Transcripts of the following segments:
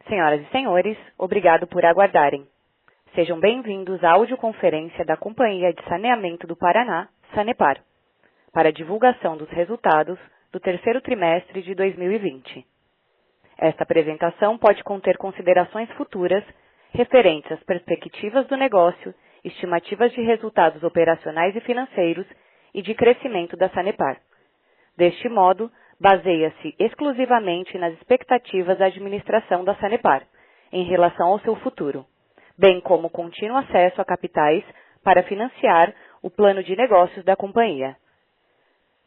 Senhoras e senhores, obrigado por aguardarem. Sejam bem-vindos à audioconferência da Companhia de Saneamento do Paraná, Sanepar, para a divulgação dos resultados do terceiro trimestre de 2020. Esta apresentação pode conter considerações futuras referentes às perspectivas do negócio, estimativas de resultados operacionais e financeiros e de crescimento da Sanepar. Deste modo, baseia-se exclusivamente nas expectativas da administração da Sanepar em relação ao seu futuro, bem como contínuo acesso a capitais para financiar o plano de negócios da companhia.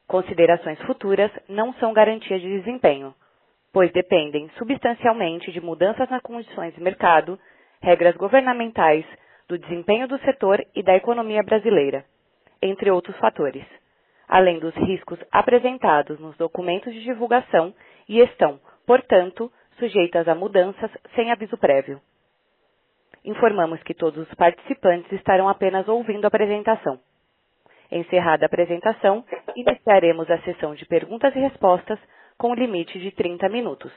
Considerações futuras não são garantias de desempenho, pois dependem substancialmente de mudanças nas condições de mercado, regras governamentais, do desempenho do setor e da economia brasileira, entre outros fatores, além dos riscos apresentados nos documentos de divulgação e estão, portanto, sujeitas a mudanças sem aviso prévio. Informamos que todos os participantes estarão apenas ouvindo a apresentação. Encerrada a apresentação, iniciaremos a sessão de perguntas e respostas com limite de 30 minutos.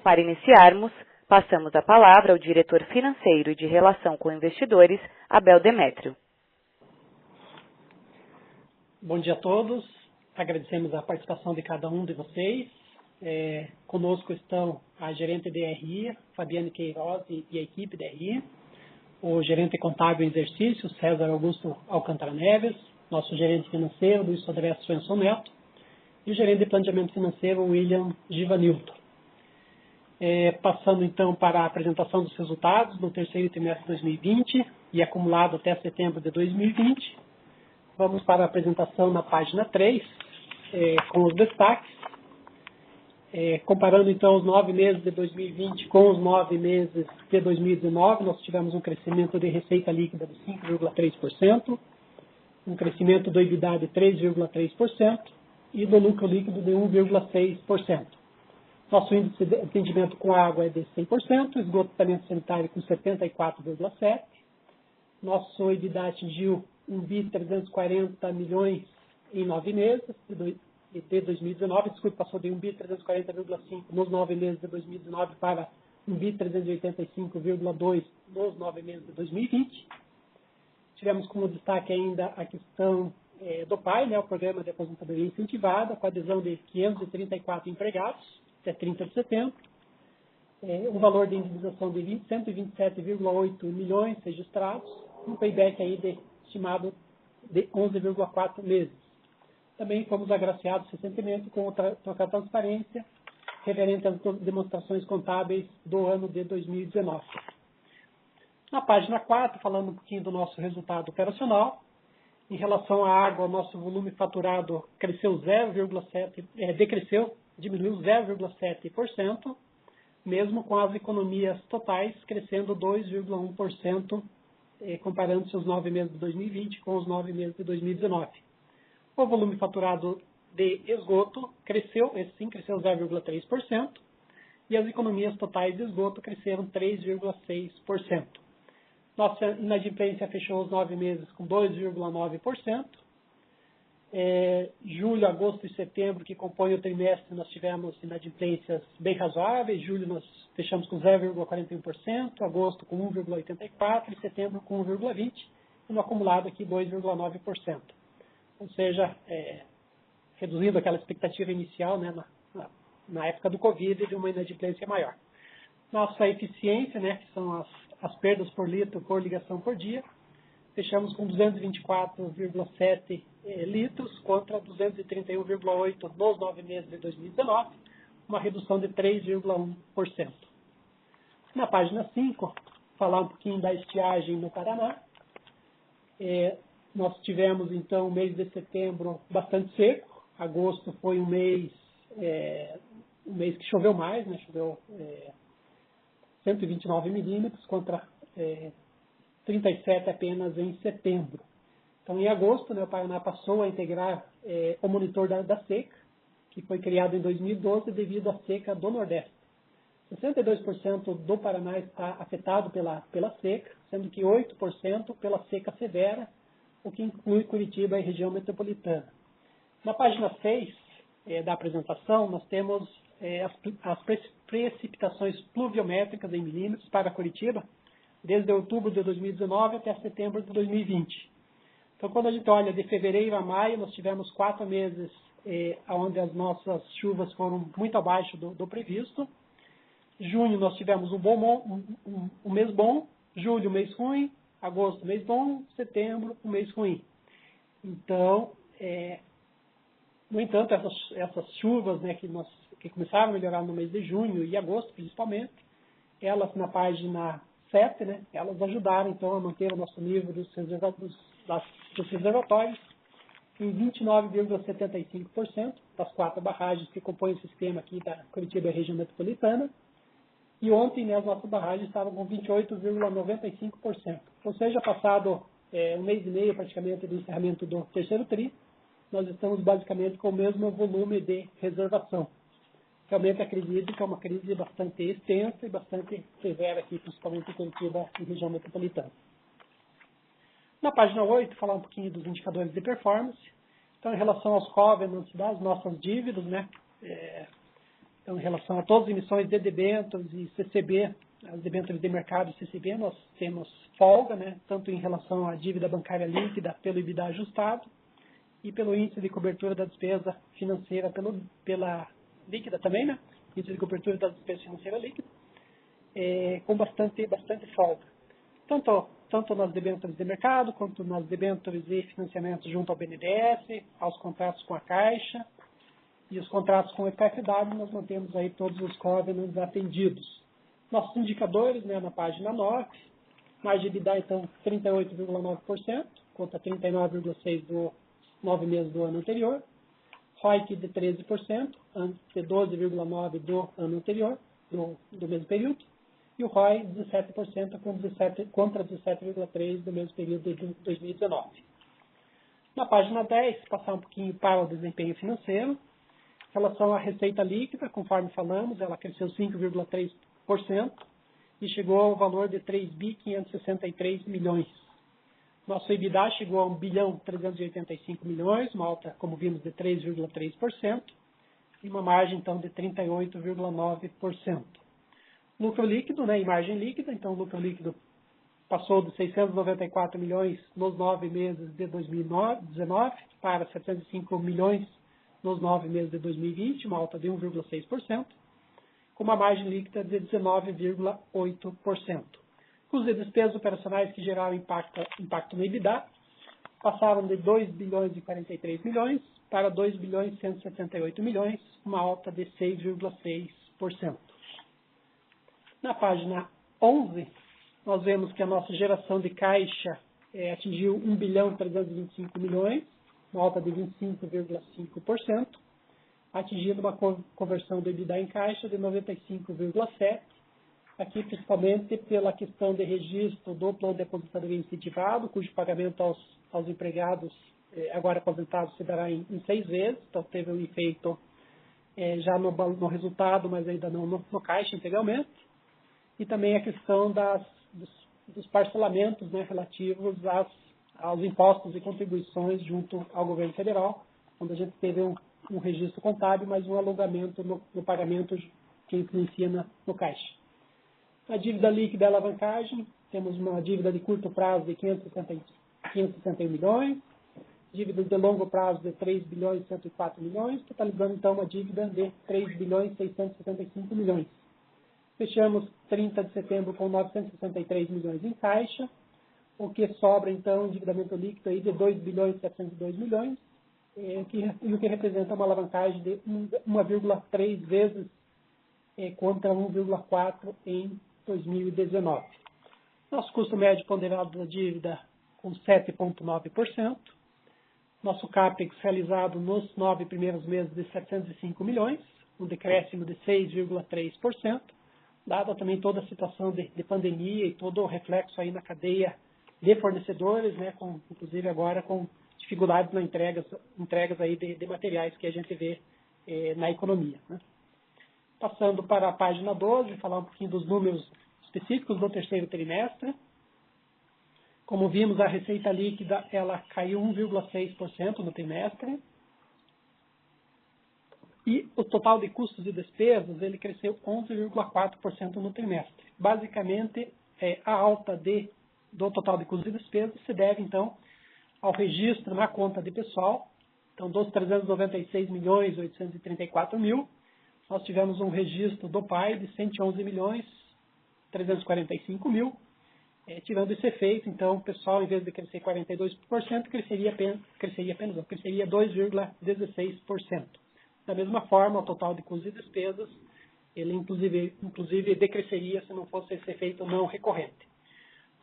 Para iniciarmos, passamos a palavra ao diretor financeiro e de relação com investidores, Abel Demétrio. Bom dia a todos, agradecemos a participação de cada um de vocês. Conosco estão a gerente de RI, Fabiane Queiroz e a equipe de RI, o gerente contábil em exercício, César Augusto Alcântara Neves, nosso gerente financeiro, Luiz Sodré Svensson Neto, e o gerente de planejamento financeiro, William Givanildo. Passando então para a apresentação dos resultados do terceiro trimestre de 2020 e acumulado até setembro de 2020. Vamos para a apresentação na página 3, com os destaques. Comparando então os 9 meses de 2020 com os 9 meses de 2019, nós tivemos um crescimento de receita líquida de 5,3%, um crescimento do EBITDA de 3,3% e do lucro líquido de 1,6%. Nosso índice de atendimento com água é de 100%, esgotamento sanitário com 74,7%. Nosso EBITDA atingiu um bi 340 milhões em 9 meses de 2019, passou de 1 bi 340,5 nos 9 meses de 2019 para 1 bi 385,2 nos 9 meses de 2020. Tivemos como destaque ainda a questão do PAI, o Programa de Aposentadoria Incentivada, com a adesão de 534 empregados até 30 de setembro, um valor de indenização de 127,8 milhões registrados, um payback aí estimado de 11,4 meses. Também fomos agraciados recentemente com a transparência referente às demonstrações contábeis do ano de 2019. Na página 4, falando um pouquinho do nosso resultado operacional, em relação à água, o nosso volume faturado diminuiu 0,7%, mesmo com as economias totais crescendo 2,1%, comparando-se os 9 meses de 2020 com os 9 meses de 2019. O volume faturado de esgoto cresceu 0,3%, e as economias totais de esgoto cresceram 3,6%. Nossa inadimplência fechou os 9 meses com 2,9%. Julho, agosto e setembro, que compõem o trimestre, nós tivemos inadimplências bem razoáveis. Julho nós fechamos com 0,41%, agosto com 1,84% e setembro com 1,20%, e no acumulado aqui 2,9%. Ou seja, reduzindo aquela expectativa inicial, na época do Covid, de uma inadimplência maior. Nossa eficiência, que são as perdas por litro por ligação por dia, fechamos com 224,7 litros contra 231,8 nos 9 meses de 2019, uma redução de 3,1%. Na página 5, falar um pouquinho da estiagem no Paraná. Nós tivemos, então, o mês de setembro bastante seco. Agosto foi um mês que choveu mais, choveu 129 milímetros contra 37 apenas em setembro. Então, em agosto, o Paraná passou a integrar o monitor da seca, que foi criado em 2012 devido à seca do Nordeste. 62% do Paraná está afetado pela seca, sendo que 8% pela seca severa, o que inclui Curitiba e região metropolitana. Na página 6 da apresentação, nós temos as precipitações pluviométricas em milímetros para Curitiba, desde outubro de 2019 até setembro de 2020. Então, quando a gente olha de fevereiro a maio, nós tivemos 4 meses onde as nossas chuvas foram muito abaixo do previsto. Junho nós tivemos um mês bom, julho um mês ruim, agosto um mês bom, setembro um mês ruim. Então, no entanto, essas chuvas, né, que começaram a melhorar no mês de junho e agosto, principalmente, elas na página 7, né, elas ajudaram então a manter o nosso nível dos reservatórios em 29,75% das 4 barragens que compõem o sistema aqui da Curitiba e região metropolitana. E ontem, né, as nossas barragens estavam com 28,95%. Ou seja, passado um mês e meio praticamente do encerramento do terceiro tri, nós estamos basicamente com o mesmo volume de reservação. Realmente acredito que é uma crise bastante extensa e bastante severa aqui, principalmente em Curitiba e região metropolitana. Na página 8, falar um pouquinho dos indicadores de performance. Então, em relação aos covenants das nossas dívidas, né? Então, em relação a todas as emissões de debêntures e CCB, as debêntures de mercado e CCB, nós temos folga, né? Tanto em relação à dívida bancária líquida pelo EBITDA ajustado e pelo índice de cobertura da despesa financeira pela líquida também, né? Índice de cobertura da despesa financeira líquida, com bastante folga. Tanto nas debêntures de mercado, quanto nas debêntures e financiamentos junto ao BNDES, aos contratos com a Caixa e os contratos com o FFW, nós mantemos aí todos os covenants atendidos. Nossos indicadores, né, na página 9, margem de EBITDA, então, 38,9%, contra 39,6% do 9 meses do ano anterior, ROIC de 13%, antes de 12,9% do ano anterior, do mesmo período, e o ROI 17% contra 17,3% do mesmo período de 2019. Na página 10, passar um pouquinho para o desempenho financeiro. Em relação à receita líquida, conforme falamos, ela cresceu 5,3% e chegou ao valor de 3.563 milhões. Nosso EBITDA chegou a 1.385 milhões, uma alta, como vimos, de 3,3% e uma margem, então, de 38,9%. Lucro líquido, né, e margem líquida, então o lucro líquido passou de 694 milhões nos 9 meses de 2019 para 705 milhões nos 9 meses de 2020, uma alta de 1,6%, com uma margem líquida de 19,8%. Custos e despesas operacionais que geraram impacto no EBITDA passaram de 2 bilhões e 43 milhões para 2 bilhões e 178 milhões, uma alta de 6,6%. Na página 11, nós vemos que a nossa geração de caixa atingiu 1 bilhão e 325 milhões, uma alta de 25,5%, atingindo uma conversão do EBITDA em caixa de 95,7%, aqui principalmente pela questão de registro do plano de aposentadoria incentivado, cujo pagamento aos empregados agora aposentados se dará em 6 vezes, então teve um efeito já no resultado, mas ainda não no caixa integralmente. E também a questão dos parcelamentos, né, relativos aos impostos e contribuições junto ao governo federal, onde a gente teve um registro contábil, mas um alongamento no pagamento que influencia no caixa. A dívida líquida e alavancagem, temos uma dívida de curto prazo de 561 milhões, dívida de longo prazo de 3 bilhões e 104 milhões, totalizando então uma dívida de 3 bilhões e 675 milhões. Fechamos 30 de setembro com 963 milhões em caixa, o que sobra, então, endividamento líquido aí de 2 bilhões e 702 milhões, o que representa uma alavancagem de 1,3 vezes contra 1,4 em 2019. Nosso custo médio ponderado da dívida com 7,9%. Nosso CAPEX realizado nos 9 primeiros meses de 705 milhões, um decréscimo de 6,3%. Dada também toda a situação de pandemia e todo o reflexo aí na cadeia de fornecedores, né, inclusive agora com dificuldades na entregas aí de materiais que a gente vê na economia. Né. Passando para a página 12, falar um pouquinho dos números específicos do terceiro trimestre. Como vimos, a receita líquida ela caiu 1,6% no trimestre. E o total de custos e despesas, ele cresceu 11,4% no trimestre. Basicamente, a alta do total de custos e despesas se deve, então, ao registro na conta de pessoal. Então, dos 396.834.000, nós tivemos um registro do PAI de 111.345.000. Tirando esse efeito, então, o pessoal, em vez de crescer 42%, cresceria 2,16%. Da mesma forma, o total de custos e despesas, ele inclusive decresceria se não fosse esse efeito não recorrente.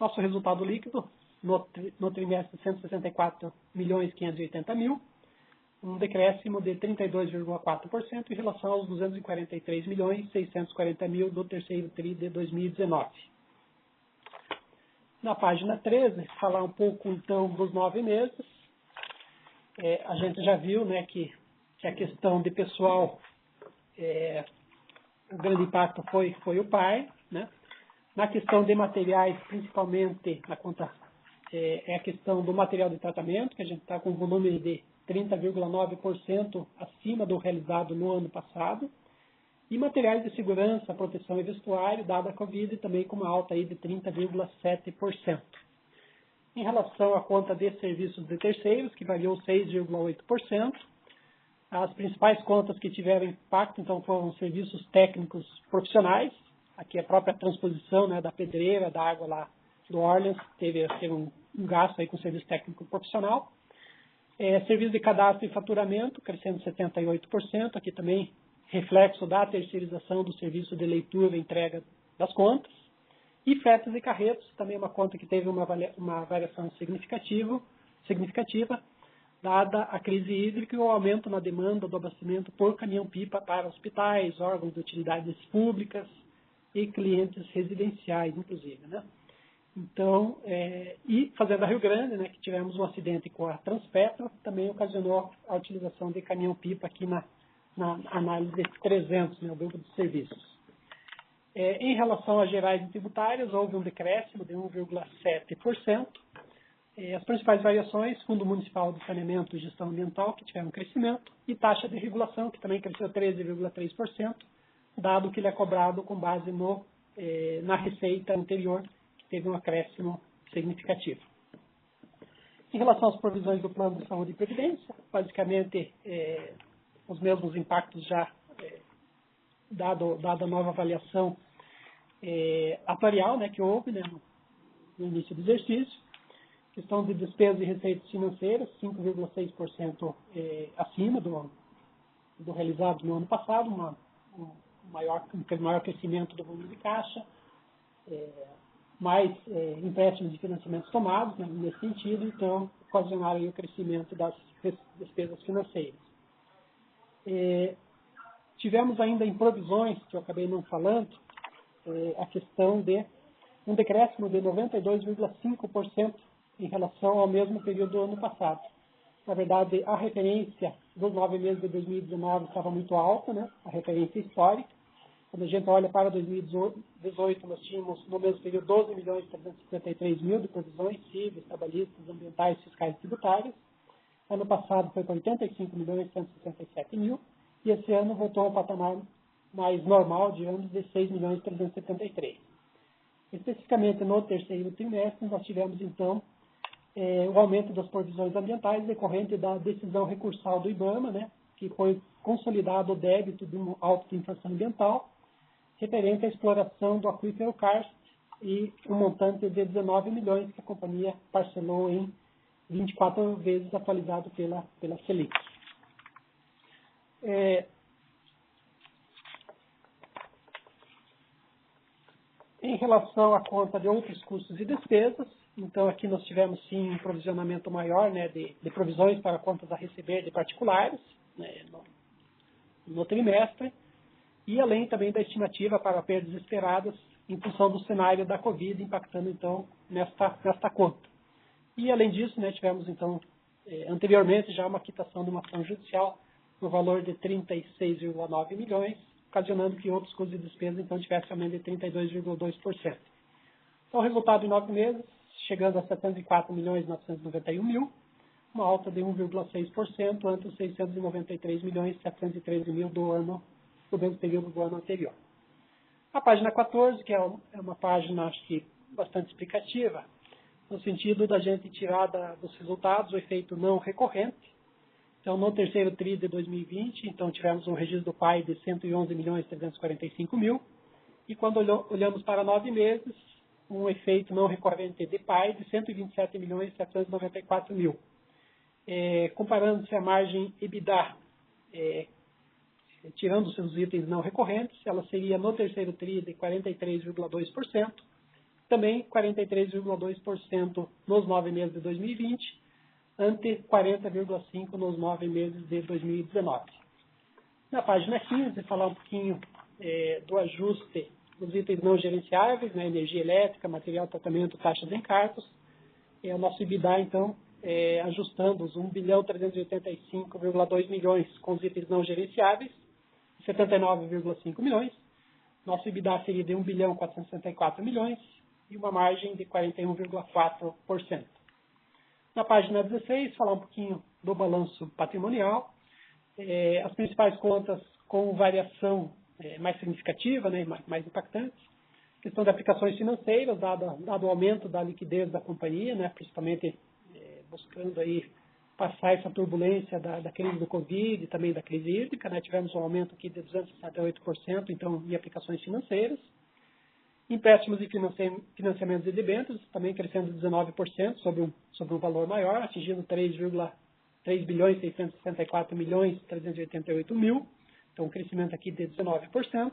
Nosso resultado líquido, no trimestre, 164.580.000, um decréscimo de 32,4% em relação aos 243.640.000 do terceiro TRI de 2019. Na página 13, falar um pouco, então, dos 9 meses. A gente já viu, né, que a questão de pessoal, o grande impacto foi o PAI, né? Na questão de materiais, principalmente na conta, a questão do material de tratamento, que a gente está com um volume de 30,9% acima do realizado no ano passado, e materiais de segurança, proteção e vestuário, dada a Covid, também com uma alta aí de 30,7%. Em relação à conta de serviços de terceiros, que variou 6,8%, as principais contas que tiveram impacto, então, foram serviços técnicos profissionais, aqui a própria transposição, né, da pedreira, da água lá do Orleans, teve um gasto aí com serviço técnico profissional. Serviço de cadastro e faturamento, crescendo 78%, aqui também reflexo da terceirização do serviço de leitura e entrega das contas. E fretes e carretos, também uma conta que teve uma variação significativa, dada a crise hídrica e o aumento na demanda do abastecimento por caminhão-pipa para hospitais, órgãos de utilidades públicas e clientes residenciais, inclusive, né? Então, e Fazenda Rio Grande, né, que tivemos um acidente com a Transpetro, também ocasionou a utilização de caminhão-pipa aqui na análise 300, né, o grupo de serviços. Em relação às gerais e tributárias, houve um decréscimo de 1,7%. As principais variações, Fundo Municipal de Saneamento e Gestão Ambiental, que tiveram um crescimento, e taxa de regulação, que também cresceu 13,3%, dado que ele é cobrado com base na receita anterior, que teve um acréscimo significativo. Em relação às provisões do Plano de Saúde e Previdência, basicamente os mesmos impactos já, dado a nova avaliação atuarial, né, que houve, né, no início do exercício. Questão de despesas e receitas financeiras, 5,6% acima do realizado no ano passado, um maior crescimento do volume de caixa, mais empréstimos de financiamentos tomados, né, nesse sentido, então, ocasionaram aí o crescimento das despesas financeiras. Tivemos ainda em provisões, que eu acabei não falando, a questão de um decréscimo de 92,5% em relação ao mesmo período do ano passado. Na verdade, a referência dos 9 meses de 2019 estava muito alta, né? A referência histórica. Quando a gente olha para 2018, nós tínhamos no mesmo período 12.353.000 de provisões cíveis, trabalhistas, ambientais, fiscais e tributárias. Ano passado foi para 85.167.000 e esse ano voltou ao patamar mais normal de anos de 6.373.000. Especificamente no terceiro trimestre, nós tivemos então o aumento das provisões ambientais decorrente da decisão recursal do IBAMA, né, que foi consolidado o débito de um auto de infração ambiental referente à exploração do aquífero Karst e um montante de 19 milhões que a companhia parcelou em 24 vezes atualizado pela Selic. Em relação à conta de outros custos e despesas, então aqui nós tivemos sim um provisionamento maior, né, de provisões para contas a receber de particulares, né, no trimestre, e além também da estimativa para perdas esperadas em função do cenário da Covid, impactando então nesta conta. E além disso, né, tivemos então anteriormente já uma quitação de uma ação judicial no valor de 36,9 milhões, ocasionando que outros custos e despesas então tivessem aumento de 32,2%. Então, o resultado em 9 meses, chegando a 74.991.000, uma alta de 1,6% ante os 693.713.000 do mesmo período do ano anterior. A página 14, que é uma página, acho que, bastante explicativa, no sentido da gente tirar dos resultados o efeito não recorrente. Então, no terceiro TRI de 2020, então, tivemos um registro do PAI de 111.345.000, e quando olhamos para 9 meses, um efeito não recorrente de PAI de 127.794.000. Comparando-se a margem EBITDA, tirando os seus itens não recorrentes, ela seria no terceiro TRI de 43,2%, também 43,2% nos 9 meses de 2020, ante 40,5% nos 9 meses de 2019. Na página 15, falar um pouquinho do ajuste dos itens não gerenciáveis, né, energia elétrica, material de tratamento, taxas de encargos. O nosso EBITDA, então, ajustando os 1.385,2 milhões com os itens não gerenciáveis, 79,5 milhões. Nosso EBITDA seria de 1.464 milhões e uma margem de 41,4%. Na página 16, falar um pouquinho do balanço patrimonial. As principais contas com variação mais significativa, né, mais impactantes. Questão de aplicações financeiras, dado o aumento da liquidez da companhia, né, principalmente buscando aí passar essa turbulência da crise do Covid e também da crise hídrica, né, tivemos um aumento aqui de 268%, então, em aplicações financeiras. Empréstimos e financiamentos de debêntures, também crescendo 19% sobre um valor maior, atingindo 3.664.388.000, então um crescimento aqui de 19%.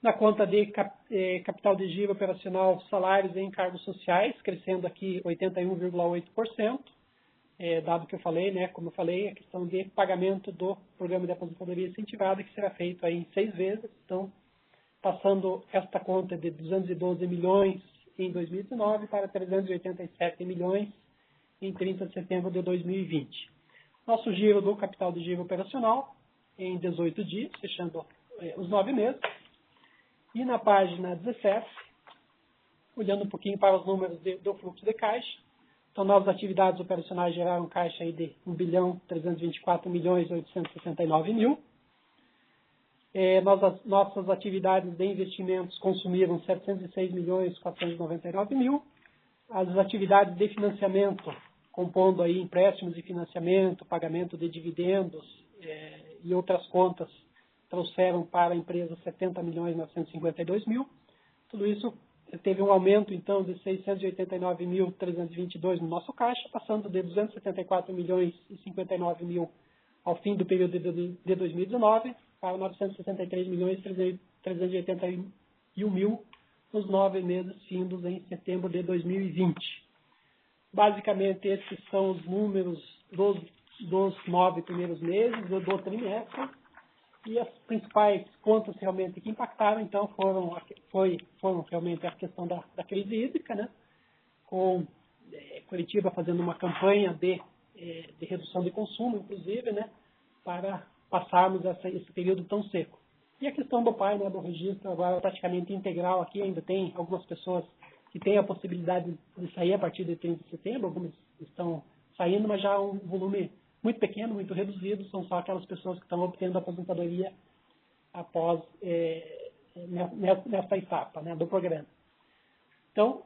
Na conta de capital de giro operacional, salários e encargos sociais, crescendo aqui 81,8%, dado que eu falei, né, como eu falei, a questão de pagamento do programa de aposentadoria incentivada, que será feito aí em 6 vezes, então, passando esta conta de 212 milhões em 2019 para 387 milhões em 30 de setembro de 2020. Nosso giro do capital de giro operacional em 18 dias, fechando os 9 meses. E na página 17, olhando um pouquinho para os números do fluxo de caixa, então novas atividades operacionais geraram caixa aí de 1.324.869.000. Nossas atividades de investimentos consumiram 706.499.000. As atividades de financiamento, compondo aí empréstimos e financiamento, pagamento de dividendos e outras contas, trouxeram para a empresa 70.952.000. Tudo isso teve um aumento, então, de 689.322 no nosso caixa, passando de 274.059.000 ao fim do período de 2019 para 963.381.000 nos 9 meses findos em setembro de 2020. Basicamente, esses são os números dos 9 primeiros meses do trimestre. E as principais contas realmente que impactaram, então, foram realmente a questão da crise hídrica, né? Com Curitiba fazendo uma campanha de redução de consumo, inclusive, né? Para passarmos esse período tão seco. E a questão do PAI, né? Do registro agora praticamente integral aqui, ainda tem algumas pessoas que têm a possibilidade de sair a partir de 30 de setembro, algumas estão saindo, mas já um volume muito pequeno, muito reduzido, são só aquelas pessoas que estão obtendo a aposentadoria após nessa etapa, né, do programa. Então,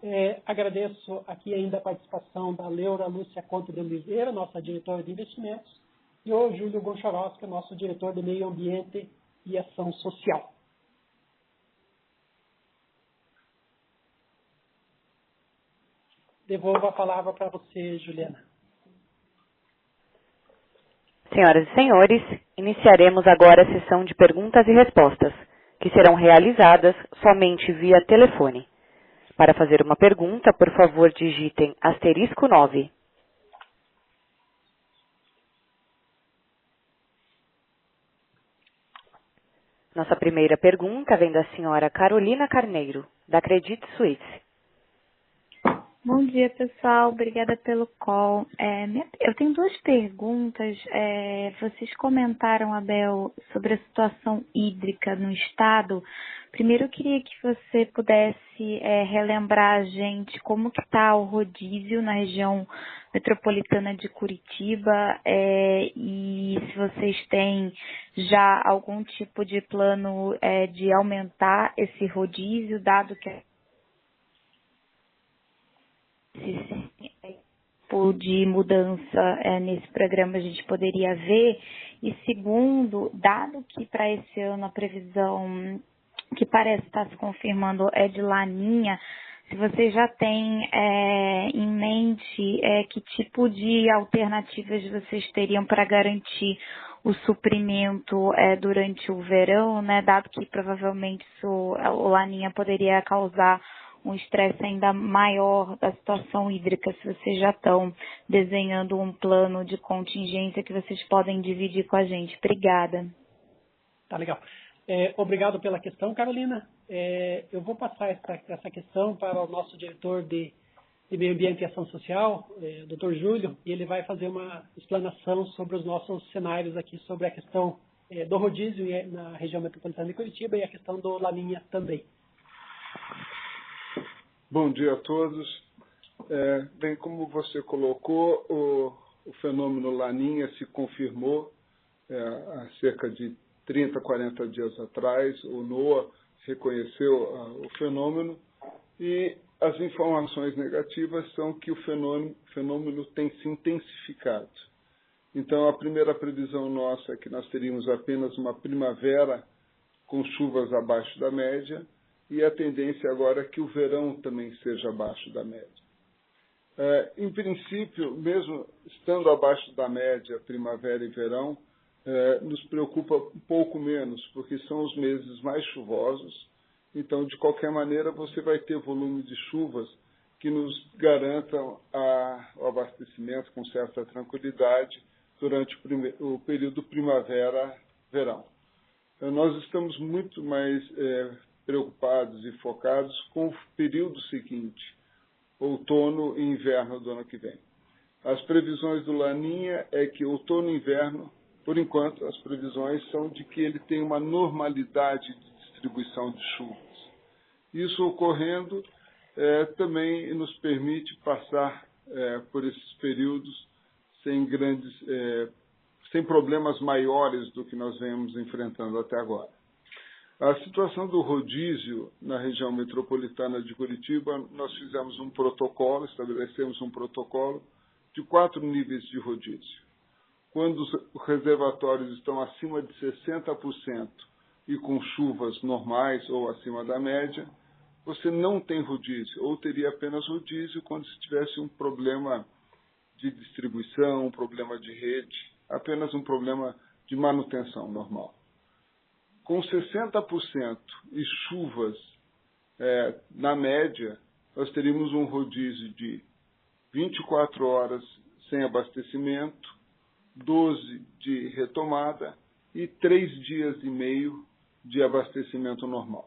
agradeço aqui ainda a participação da Leura Lúcia Conte de Oliveira, nossa diretora de investimentos, e o Júlio Goncharovski, nosso diretor de Meio Ambiente e Ação Social. Devolvo a palavra para você, Juliana. Senhoras e senhores, iniciaremos agora a sessão de perguntas e respostas, que serão realizadas somente via telefone. Para fazer uma pergunta, por favor, digitem *9. Nossa primeira pergunta vem da senhora Carolina Carneiro, da Credit Suisse. Bom dia, pessoal. Obrigada pelo call. Eu tenho 2 perguntas. Vocês comentaram, Abel, sobre a situação hídrica no estado. Primeiro, eu queria que você pudesse relembrar a gente como que está o rodízio na região metropolitana de Curitiba e se vocês têm já algum tipo de plano de aumentar esse rodízio, dado que de mudança nesse programa a gente poderia ver. E segundo, dado que para esse ano a previsão que parece estar se confirmando é de laninha, se você já tem em mente que tipo de alternativas vocês teriam para garantir o suprimento durante o verão, né? Dado que provavelmente o laninha poderia causar um estresse ainda maior da situação hídrica, se vocês já estão desenhando um plano de contingência que vocês podem dividir com a gente. Obrigada. Tá legal. Obrigado pela questão, Carolina. Eu vou passar essa questão para o nosso diretor de Meio Ambiente e Ação Social, o Dr. Júlio, e ele vai fazer uma explanação sobre os nossos cenários aqui, sobre a questão do rodízio na região metropolitana de Curitiba e a questão do Laninha também. Bom dia a todos. Bem, como você colocou, o fenômeno Laninha se confirmou há cerca de 30, 40 dias atrás. O NOAA reconheceu o fenômeno e as informações negativas são que o fenômeno tem se intensificado. Então, a primeira previsão nossa é que nós teríamos apenas uma primavera com chuvas abaixo da média, e a tendência agora é que o verão também seja abaixo da média. Em princípio, mesmo estando abaixo da média, primavera e verão, nos preocupa um pouco menos, porque são os meses mais chuvosos. Então, de qualquer maneira, você vai ter volume de chuvas que nos garantam o abastecimento com certa tranquilidade durante o período primavera-verão. Nós estamos muito mais preocupados e focados com o período seguinte, outono e inverno do ano que vem. As previsões do Laninha é que outono e inverno, por enquanto, as previsões são de que ele tem uma normalidade de distribuição de chuvas. Isso ocorrendo também nos permite passar por esses períodos sem problemas maiores do que nós vemos enfrentando até agora. A situação do rodízio na região metropolitana de Curitiba, nós fizemos um protocolo, estabelecemos um protocolo de 4 níveis de rodízio. Quando os reservatórios estão acima de 60% e com chuvas normais ou acima da média, você não tem rodízio, ou teria apenas rodízio quando se tivesse um problema de distribuição, um problema de rede, apenas um problema de manutenção normal. Com 60% e chuvas na média, nós teríamos um rodízio de 24 horas sem abastecimento, 12 de retomada e 3 dias e meio de abastecimento normal.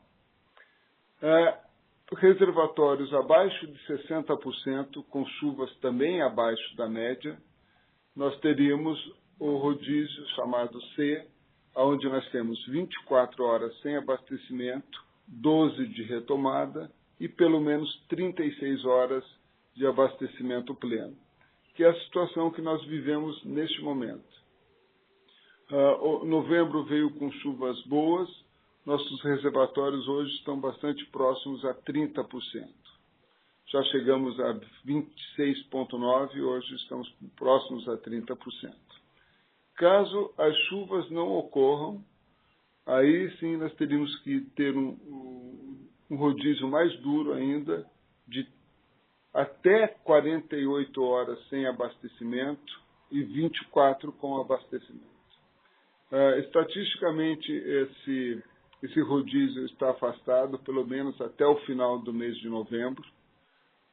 Reservatórios abaixo de 60%, com chuvas também abaixo da média, nós teríamos o rodízio chamado C, onde nós temos 24 horas sem abastecimento, 12 de retomada e pelo menos 36 horas de abastecimento pleno, que é a situação que nós vivemos neste momento. Novembro veio com chuvas boas, nossos reservatórios hoje estão bastante próximos a 30%. Já chegamos a 26,9%, hoje estamos próximos a 30%. Caso as chuvas não ocorram, aí sim nós teríamos que ter um rodízio mais duro ainda, de até 48 horas sem abastecimento e 24 com abastecimento. Estatisticamente, esse rodízio está afastado pelo menos até o final do mês de novembro.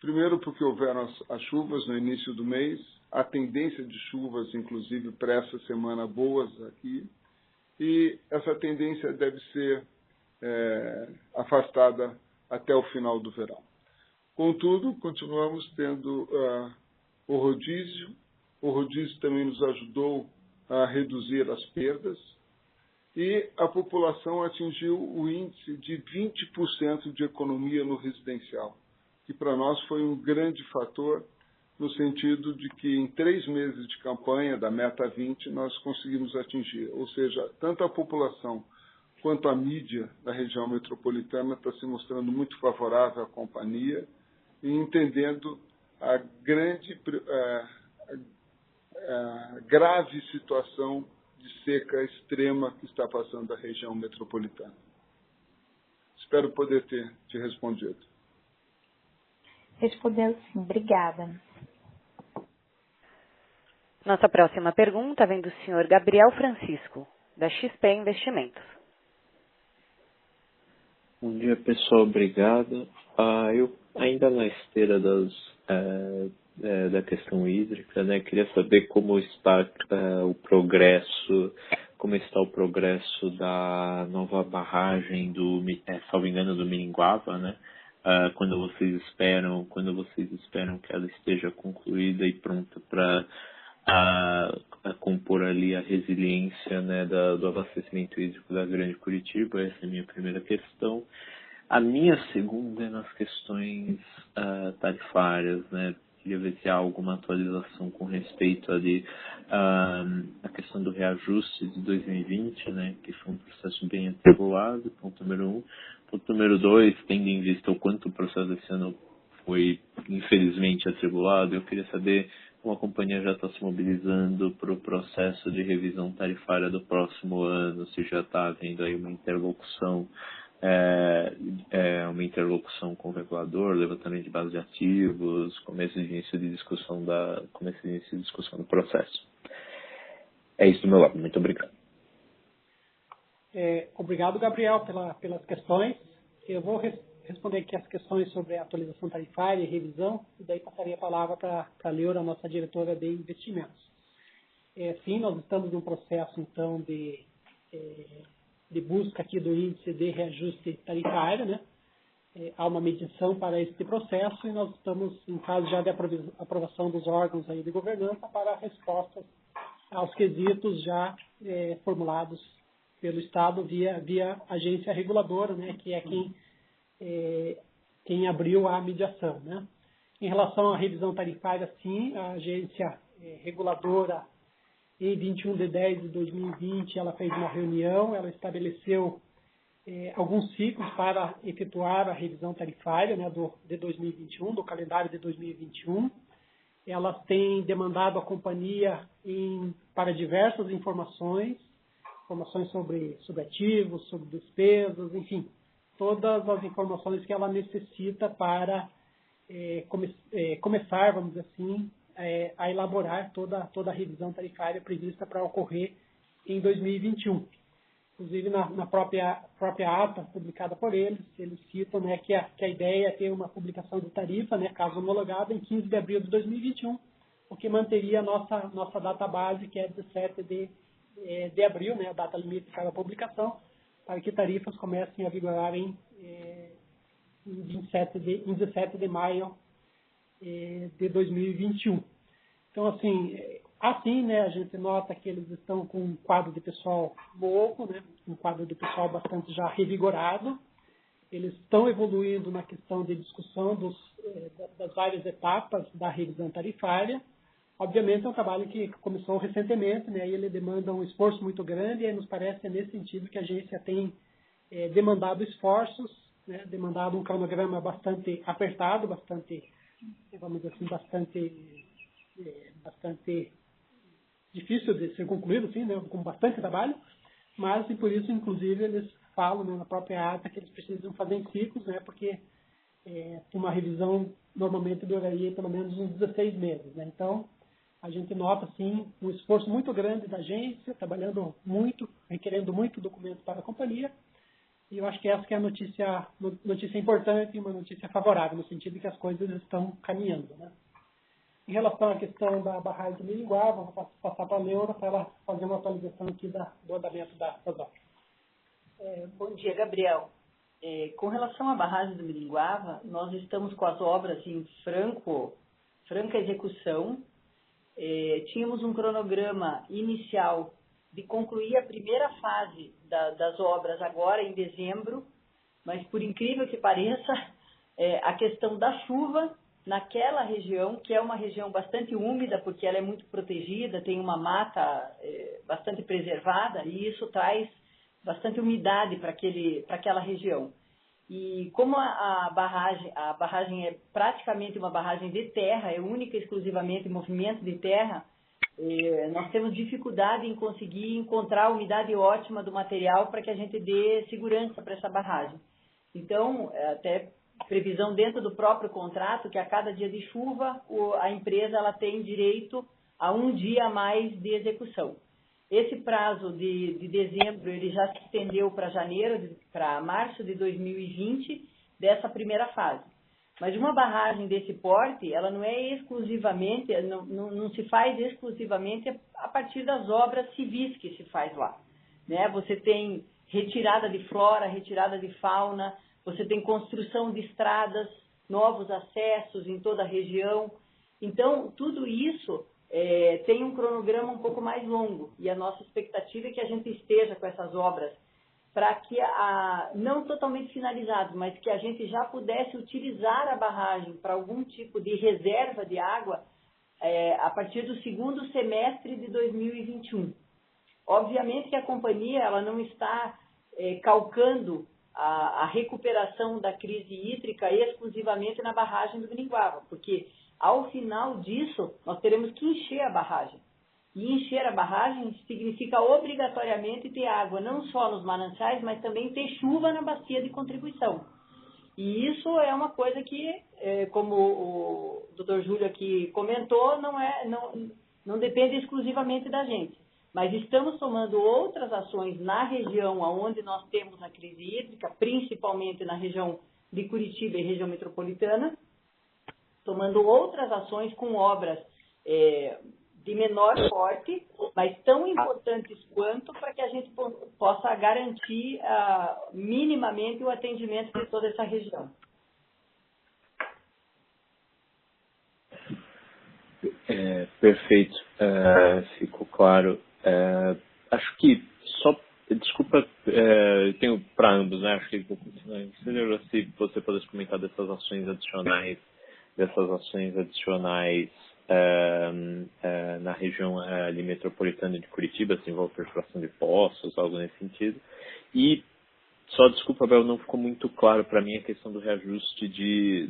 Primeiro porque houveram as chuvas no início do mês, a tendência de chuvas, inclusive, para essa semana boas aqui, e essa tendência deve ser afastada até o final do verão. Contudo, continuamos tendo o rodízio. O rodízio também nos ajudou a reduzir as perdas e a população atingiu o índice de 20% de economia no residencial, que para nós foi um grande fator no sentido de que em 3 meses de campanha da Meta 20 nós conseguimos atingir. Ou seja, tanto a população quanto a mídia da região metropolitana está se mostrando muito favorável à companhia e entendendo a grave situação de seca extrema que está passando a região metropolitana. Espero poder ter te respondido. Respondeu sim, obrigada. Nossa próxima pergunta vem do senhor Gabriel Francisco, da XP Investimentos. Bom dia, pessoal. Obrigado. Eu, ainda na esteira da questão hídrica, né, queria saber como está o progresso da nova barragem salvo engano, do Miringuava, né? Quando vocês esperam que ela esteja concluída e pronta para compor ali a resiliência, né, do abastecimento hídrico da Grande Curitiba. Essa é a minha primeira questão. A minha segunda é nas questões tarifárias, né? Queria ver se há alguma atualização com respeito ali à questão do reajuste de 2020, né? Que foi um processo bem atribulado, ponto número 1. Ponto número 2, tendo em vista o quanto o processo desse ano foi, infelizmente, atribulado, eu queria saber como a companhia já está se mobilizando para o processo de revisão tarifária do próximo ano, se já está havendo aí uma interlocução com o regulador, levantamento de base de ativos, começo de início de discussão do processo. É isso do meu lado. Muito obrigado. Obrigado, Gabriel, pelas questões. Eu vou responder aqui as questões sobre a atualização tarifária e revisão, e daí passaria a palavra para a Leora, nossa diretora de investimentos. Sim, nós estamos num processo, então, de busca aqui do índice de reajuste tarifário, né? Há uma medição para este processo e nós estamos em fase já de aprovação dos órgãos aí de governança para respostas aos quesitos já formulados pelo Estado via agência reguladora, né? Que é quem abriu a mediação, né? Em relação à revisão tarifária, sim, a agência reguladora, em 21 de 10 de 2020, ela fez uma reunião, ela estabeleceu alguns ciclos para efetuar a revisão tarifária, né, de 2021, do calendário de 2021. Elas têm demandado a companhia para diversas informações sobre ativos, sobre despesas, enfim, todas as informações que ela necessita para começar, vamos dizer assim, a elaborar toda a revisão tarifária prevista para ocorrer em 2021. Inclusive, na própria ata publicada por eles citam, né, que a ideia é ter uma publicação de tarifa, né, caso homologada, em 15 de abril de 2021, o que manteria a nossa data base, que é 17 de abril, né, a data limite para a publicação, para que tarifas comecem a vigorar em 17 de maio de 2021. Então, assim, né, a gente nota que eles estão com um quadro de pessoal novo, né, um quadro de pessoal bastante já revigorado. Eles estão evoluindo na questão de discussão das várias etapas da revisão tarifária. Obviamente, é um trabalho que começou recentemente, né, e ele demanda um esforço muito grande, e nos parece nesse sentido que a agência tem demandado esforços, né, demandado um cronograma bastante apertado, vamos dizer assim, bastante difícil de ser concluído, sim, né, com bastante trabalho, mas e por isso, inclusive, eles falam, né, na própria ata que eles precisam fazer em ciclos, né, porque uma revisão normalmente duraria pelo menos uns 16 meses. Né, então, a gente nota, sim, um esforço muito grande da agência, trabalhando muito, requerendo muito documento para a companhia, e eu acho que essa que é a notícia importante e uma notícia favorável, no sentido de que as coisas estão caminhando. Né. Em relação à questão da barragem de Miringuava, vou passar para a Leora para ela fazer uma atualização aqui do andamento das obras. Bom dia, Gabriel. Com relação à barragem do Miringuava, nós estamos com as obras em franca execução. Tínhamos um cronograma inicial de concluir a primeira fase das obras agora em dezembro, mas por incrível que pareça, a questão da chuva naquela região, que é uma região bastante úmida, porque ela é muito protegida, tem uma mata bastante preservada, e isso traz bastante umidade para aquela região. E como a barragem é praticamente uma barragem de terra, é única e exclusivamente movimento de terra, nós temos dificuldade em conseguir encontrar a umidade ótima do material para que a gente dê segurança para essa barragem. Então, até previsão dentro do próprio contrato, que a cada dia de chuva, a empresa ela tem direito a um dia a mais de execução. Esse prazo de dezembro, ele já se estendeu para março de 2020, dessa primeira fase. Mas uma barragem desse porte, ela não é exclusivamente, não se faz exclusivamente a partir das obras civis que se faz lá, né? Você tem retirada de flora, retirada de fauna, você tem construção de estradas, novos acessos em toda a região. Então, tudo isso tem um cronograma um pouco mais longo. E a nossa expectativa é que a gente esteja com essas obras para que, não totalmente finalizadas, mas que a gente já pudesse utilizar a barragem para algum tipo de reserva de água a partir do segundo semestre de 2021. Obviamente que a companhia ela não está calcando a recuperação da crise hídrica exclusivamente na barragem do Miringuava, porque ao final disso nós teremos que encher a barragem. E encher a barragem significa obrigatoriamente ter água, não só nos mananciais, mas também ter chuva na bacia de contribuição. E isso é uma coisa que, como o Dr. Júlio aqui comentou, não depende exclusivamente da gente. Mas estamos tomando outras ações na região onde nós temos a crise hídrica, principalmente na região de Curitiba e região metropolitana, tomando outras ações com obras de menor porte, mas tão importantes quanto para que a gente possa garantir minimamente o atendimento de toda essa região. Perfeito, ficou claro. Acho que desculpa, eu tenho para ambos, né? Acho que vou continuar. Se você pudesse comentar dessas ações adicionais na região ali metropolitana de Curitiba, se envolve perfuração de poços, algo nesse sentido. E só, desculpa, Bel, não ficou muito claro para mim a questão do reajuste de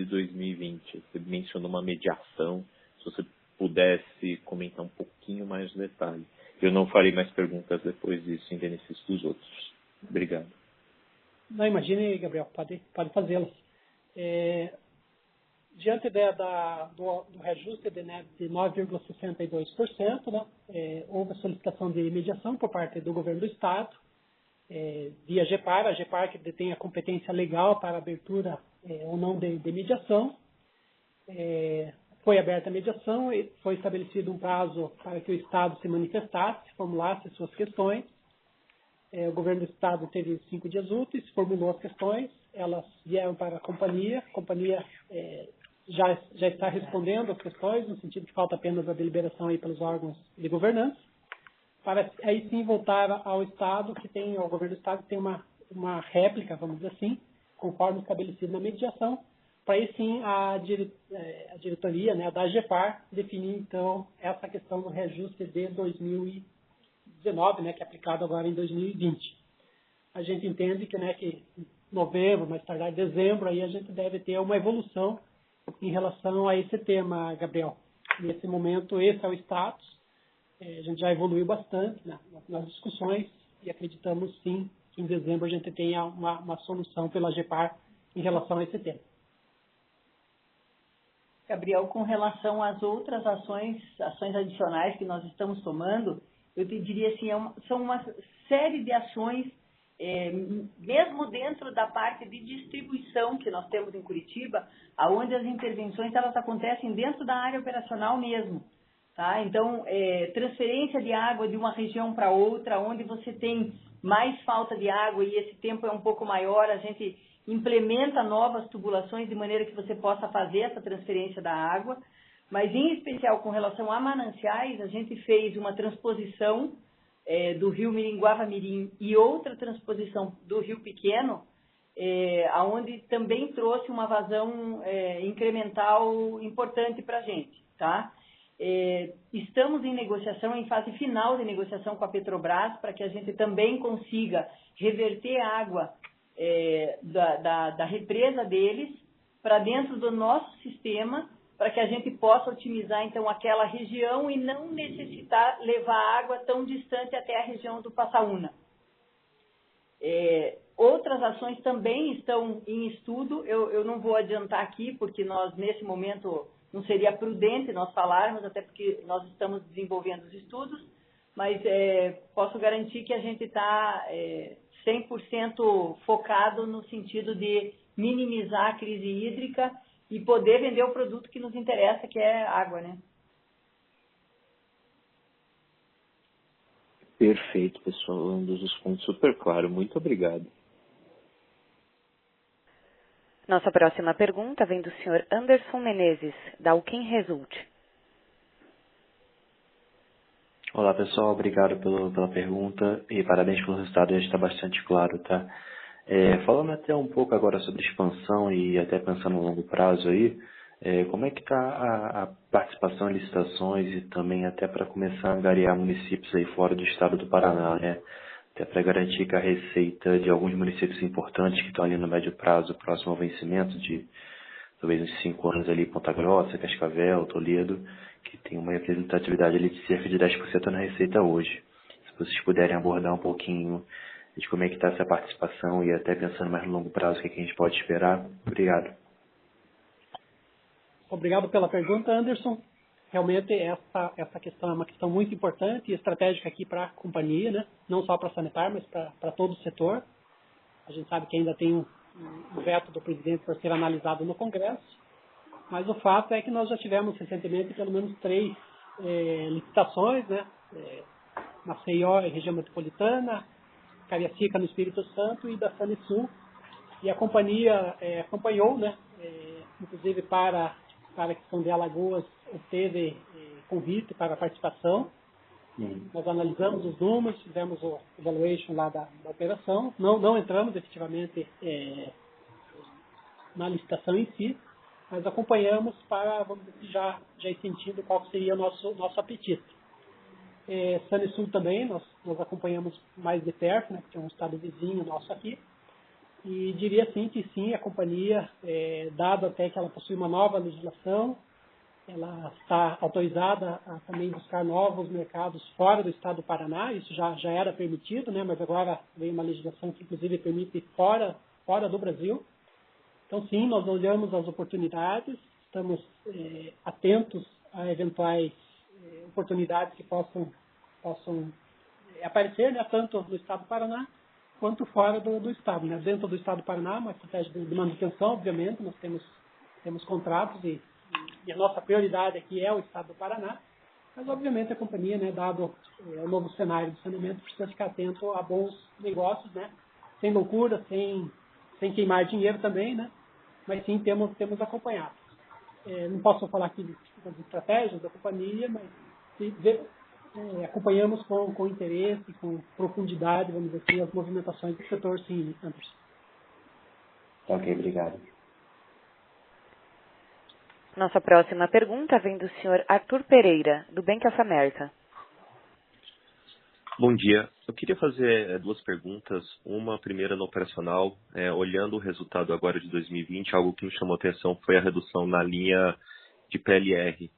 2020. Você mencionou uma mediação, se você pudesse comentar um pouquinho mais de detalhe. Eu não farei mais perguntas depois disso, em benefício dos outros. Obrigado. Não, imagine, Gabriel, pode fazê-las. Diante do reajuste de 9,62%, né, houve a solicitação de mediação por parte do governo do Estado, via GEPAR, a GEPAR que detém a competência legal para abertura ou não de mediação. Foi aberta a mediação e foi estabelecido um prazo para que o Estado se manifestasse, formulasse suas questões. O governo do Estado teve 5 dias úteis, formulou as questões, elas vieram para a companhia já está respondendo as questões, no sentido que falta apenas a deliberação aí pelos órgãos de governança, para aí sim voltar ao Estado, ao governo do Estado que tem uma réplica, vamos dizer assim, conforme estabelecido na mediação, para aí sim a diretoria, né, da GEPAR, definir então essa questão do reajuste de 2019, né, que é aplicado agora em 2020. A gente entende que em novembro, mais tardar em dezembro, aí a gente deve ter uma evolução em relação a esse tema, Gabriel. Nesse momento, esse é o status. A gente já evoluiu bastante, né, nas discussões e acreditamos sim que em dezembro a gente tenha uma solução pela GEPAR em relação a esse tema. Gabriel, com relação às outras ações adicionais que nós estamos tomando, eu te diria assim, são uma série de ações, mesmo dentro da parte de distribuição que nós temos em Curitiba, onde as intervenções elas acontecem dentro da área operacional mesmo. Tá? Então, transferência de água de uma região para outra, onde você tem mais falta de água e esse tempo é um pouco maior, a gente implementa novas tubulações de maneira que você possa fazer essa transferência da água, mas em especial com relação a mananciais, a gente fez uma transposição do rio Miringuava-Mirim e outra transposição do Rio Pequeno, onde também trouxe uma vazão incremental importante para a gente, tá? Estamos em negociação, em fase final de negociação com a Petrobras, para que a gente também consiga reverter a água da represa deles para dentro do nosso sistema, para que a gente possa otimizar, então, aquela região e não necessitar levar água tão distante até a região do Passaúna. Outras ações também estão em estudo, eu não vou adiantar aqui, porque nós, nesse momento, não seria prudente nós falarmos, até porque nós estamos desenvolvendo os estudos, mas posso garantir que a gente está 100% focado no sentido de minimizar a crise hídrica e poder vender o produto que nos interessa, que é água, né? Perfeito, pessoal. Um dos pontos super claro. Muito obrigado. Nossa próxima pergunta vem do senhor Anderson Menezes, da Uquim Result. Olá, pessoal. Obrigado pela pergunta e parabéns pelo resultado. Já está bastante claro, tá? Falando até um pouco agora sobre expansão e até pensando no longo prazo aí, como é que está a participação em licitações e também até para começar a angariar municípios aí fora do estado do Paraná, né? Até para garantir que a receita de alguns municípios importantes que estão ali no médio prazo, próximo ao vencimento de talvez uns 5 anos ali, Ponta Grossa, Cascavel, Toledo, que tem uma representatividade ali de cerca de 10% na receita hoje. Se vocês puderem abordar um pouquinho de como é que está essa participação e até pensando mais no longo prazo, o que a gente pode esperar. Obrigado. Obrigado pela pergunta, Anderson. Realmente essa questão é uma questão muito importante e estratégica aqui para a companhia, né? Não só para a Sanepar, mas para todo o setor. A gente sabe que ainda tem um veto do presidente por ser analisado no Congresso, mas o fato é que nós já tivemos recentemente pelo menos 3 licitações, né? Maceió, região metropolitana, Cariacica, no Espírito Santo, e da Sanesul. E a companhia acompanhou, né? Inclusive para a questão de Alagoas, obteve convite para a participação. Nós analisamos os números, fizemos o evaluation lá da operação. Não entramos efetivamente na licitação em si, mas acompanhamos para, vamos dizer, já ir sentindo qual seria o nosso apetite. Sanesul também, nós acompanhamos mais de perto, né, porque é um estado vizinho nosso aqui. E diria sim que sim, a companhia, dado até que ela possui uma nova legislação, ela está autorizada a também buscar novos mercados fora do estado do Paraná. Isso já era permitido, né, mas agora veio uma legislação que inclusive permite fora do Brasil. Então sim, nós olhamos as oportunidades, estamos atentos a eventuais oportunidades que possam aparecer, né, tanto no estado do Paraná quanto fora do estado, né? Dentro do estado do Paraná, uma estratégia de manutenção, obviamente, nós temos contratos e a nossa prioridade aqui é o estado do Paraná, mas obviamente a companhia, né, dado o novo cenário do saneamento, precisa ficar atento a bons negócios, né? Sem loucura, sem queimar dinheiro também, né? Mas sim temos acompanhado. Não posso falar aqui das estratégias da companhia, mas acompanhamos com interesse, com profundidade, vamos dizer assim, as movimentações do setor, sim, Anderson. Ok, obrigado. Nossa próxima pergunta vem do senhor Arthur Pereira, do Bank of America. Bom dia. Eu queria fazer 2 perguntas. Uma primeira no operacional. Olhando o resultado agora de 2020, algo que me chamou a atenção foi a redução na linha de PLR,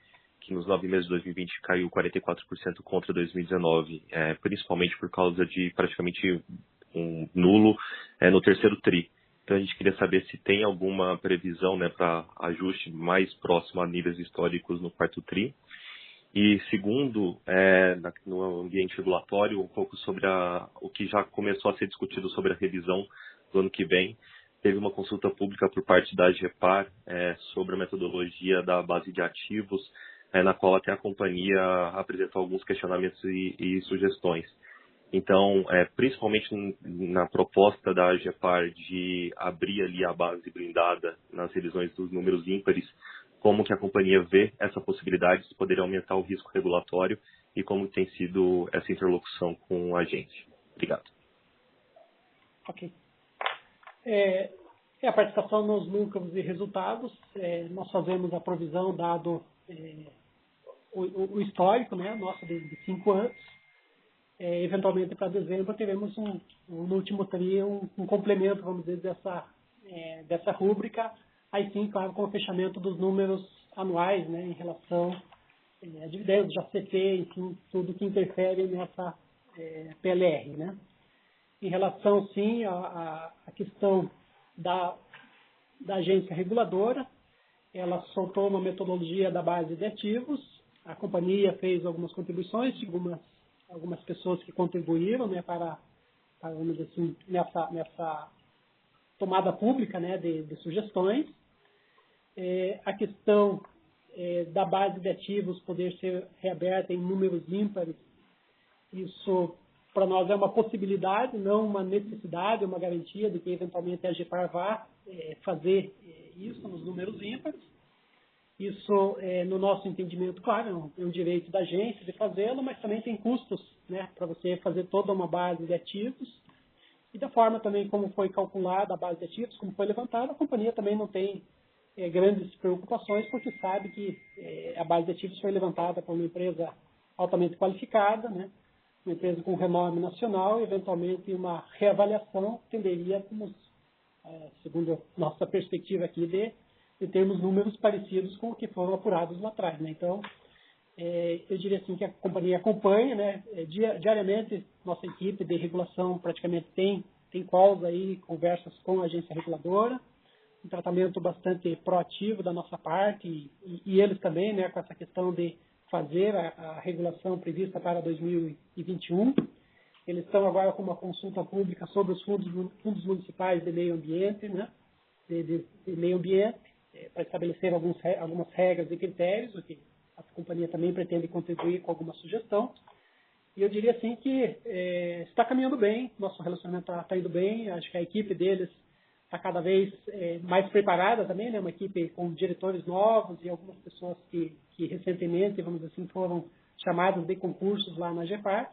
que nos 9 meses de 2020 caiu 44% contra 2019, principalmente por causa de praticamente um nulo no terceiro TRI. Então a gente queria saber se tem alguma previsão, né, para ajuste mais próximo a níveis históricos no quarto TRI. E segundo, no ambiente regulatório, um pouco sobre o que já começou a ser discutido sobre a revisão do ano que vem. Teve uma consulta pública por parte da AGEPAR sobre a metodologia da base de ativos, na qual até a companhia apresentou alguns questionamentos e sugestões. Então, principalmente na proposta da AGEPAR de abrir ali a base blindada nas revisões dos números ímpares, como que a companhia vê essa possibilidade de poder aumentar o risco regulatório e como tem sido essa interlocução com a agência. Obrigado. Ok. A participação nos lucros e resultados. Nós fazemos a provisão dado o histórico, né, nosso de 5 anos. Eventualmente, para dezembro, teremos no último TRI um complemento, vamos dizer, dessa rúbrica. Aí sim, claro, com o fechamento dos números anuais, né, em relação a dividendos, JCP, enfim, tudo que interfere nessa PLR, né. Em relação, sim, à questão da agência reguladora, ela soltou uma metodologia da base de ativos, a companhia fez algumas contribuições, algumas pessoas que contribuíram, né, para vamos dizer assim, nessa tomada pública, né, de sugestões. A questão da base de ativos poder ser reaberta em números ímpares, isso para nós é uma possibilidade, não uma necessidade, uma garantia de que eventualmente a AGEPAR vá fazer isso nos números ímpares. Isso, no nosso entendimento, claro, é um direito da agência de fazê-lo, mas também tem custos, né, para você fazer toda uma base de ativos. E da forma também como foi calculada a base de ativos, como foi levantada, a companhia também não tem grandes preocupações, porque sabe que a base de ativos foi levantada por uma empresa altamente qualificada, né, uma empresa com renome nacional, e eventualmente uma reavaliação tenderia, segundo nossa perspectiva aqui, de termos números parecidos com o que foram apurados lá atrás, né? Então, eu diria assim que a companhia acompanha, né? Diariamente, nossa equipe de regulação praticamente tem calls aí, conversas com a agência reguladora, um tratamento bastante proativo da nossa parte, e eles também, né, com essa questão de fazer a regulação prevista para 2021. Eles estão agora com uma consulta pública sobre os fundos municipais de meio ambiente, né? De meio ambiente, para estabelecer algumas regras e critérios, o que a companhia também pretende contribuir com alguma sugestão. E eu diria assim que está caminhando bem, nosso relacionamento está indo bem, acho que a equipe deles está cada vez mais preparada também, né? Uma equipe com diretores novos e algumas pessoas que recentemente, vamos dizer assim, foram chamadas de concursos lá na AGEPAR.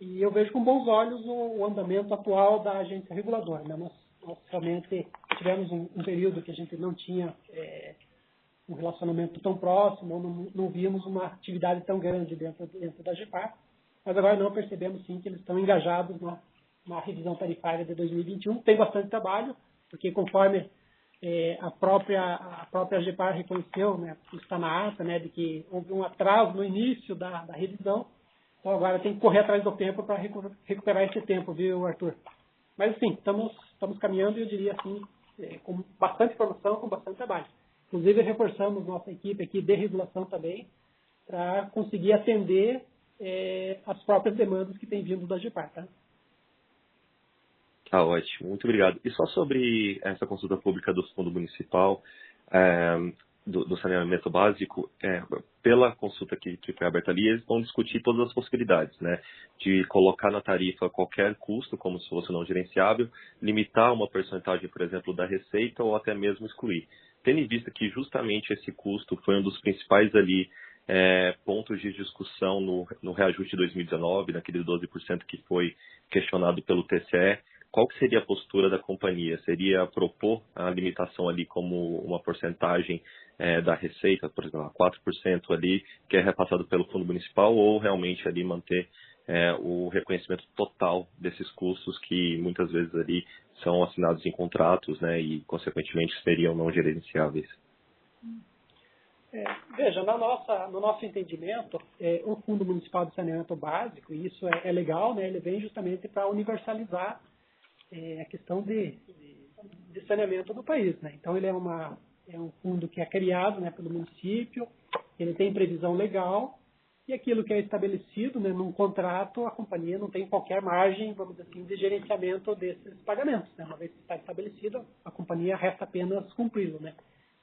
E eu vejo com bons olhos o andamento atual da agência reguladora, né? Nós realmente tivemos um período que a gente não tinha um relacionamento tão próximo, não víamos uma atividade tão grande dentro da AGEPAR, mas agora não, percebemos sim que eles estão engajados na revisão tarifária de 2021. Tem bastante trabalho, porque conforme a própria AGEPAR reconheceu, né, está na ata, né, de que houve um atraso no início da revisão, então agora tem que correr atrás do tempo para recuperar esse tempo, viu, Arthur? Mas, sim, estamos caminhando, e eu diria assim, com bastante informação, com bastante trabalho. Inclusive, reforçamos nossa equipe aqui de regulação também, para conseguir atender as próprias demandas que têm vindo da AGEPAR, tá? Ah, ótimo, muito obrigado. E só sobre essa consulta pública do Fundo Municipal, do saneamento básico, pela consulta que foi aberta ali, eles vão discutir todas as possibilidades, né? De colocar na tarifa qualquer custo, como se fosse não gerenciável, limitar uma porcentagem, por exemplo, da receita, ou até mesmo excluir. Tendo em vista que justamente esse custo foi um dos principais ali pontos de discussão no reajuste de 2019, naquele 12% que foi questionado pelo TCE, qual que seria a postura da companhia? Seria propor a limitação ali como uma porcentagem da receita, por exemplo, 4% ali, que é repassado pelo Fundo Municipal, ou realmente ali manter o reconhecimento total desses custos que muias vezes ali são assinados em contratos, né, e consequentemente seriam não gerenciáveis? Veja, no nosso entendimento, o Fundo Municipal de Saneamento Básico, e isso é legal, né, ele vem justamente para universalizar a questão de saneamento do país, né? Então, ele é um fundo que é criado, né, pelo município, ele tem previsão legal, e aquilo que é estabelecido, né, num contrato, a companhia não tem qualquer margem, vamos dizer assim, de gerenciamento desses pagamentos, né? Uma vez que está estabelecido, a companhia resta apenas cumpri-lo, né?